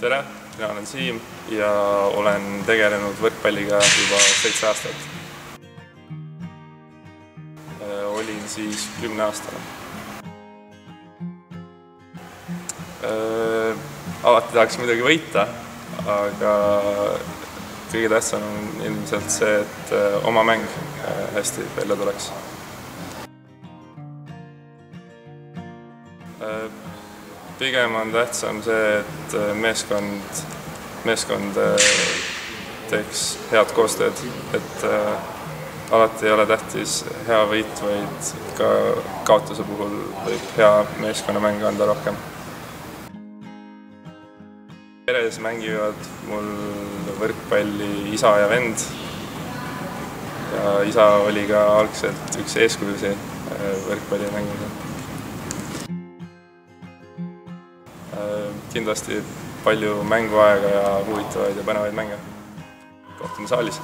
Tere, mina olen Siim ja olen tegelenud võrkpalliga juba 7 aastat. Olin siis 10-aastane. Alati tahaks midagi võita, aga kõige tähtsam on ilmselt see, et oma mäng hästi välja tuleks. Pigem on tähtsam see, et meeskond teeks head koostööd, et alati ei ole tähtis hea võit, vaid ka kaotuse puhul võib hea meeskonnamäng anda rohkem. Peres mängivad mul võrkpalli isa ja vend ja isa oli ka algselt üks eeskujusid võrkpalli mängimisel. Kindlasti palju mänguaega ja huvitavaid ja põnevaid mänge. Kohtume saalis!